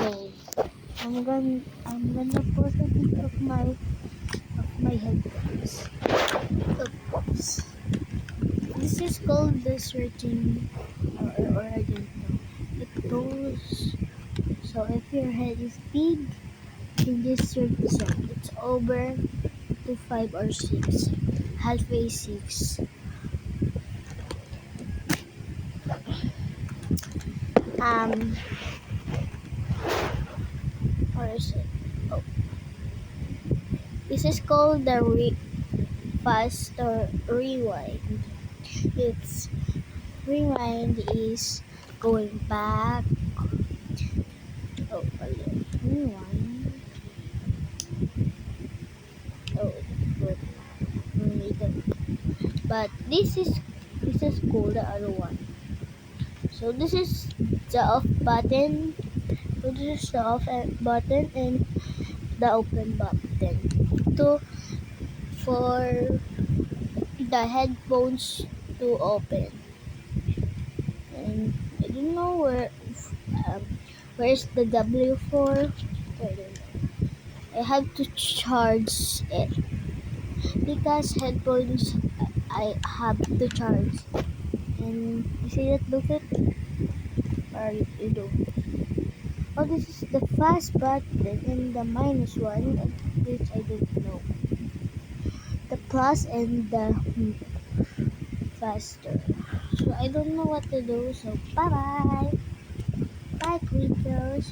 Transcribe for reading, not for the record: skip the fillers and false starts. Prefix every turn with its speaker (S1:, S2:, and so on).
S1: So I'm gonna put a bit of my headphones. Oops. This is called the searching, or I don't know. It goes, so if your head is big, then just search this one. It's over to 5 or 6. Halfway 6. Um, or is it? Oh, this is called the faster rewind. It's rewind is going back. Oh, rewind. Oh, good. But this is cool. The other one. So this is the off button. So this is the off button and the open button. To for the headphones to open. And I don't know um, where's the W for. I don't know. I have to charge it because headphones I have to charge. And you see that bucket? Or you do? Oh, this is the fast button and the minus one, which I don't know. The plus and the faster. So I don't know what to do. So bye bye, bye, Twinkles.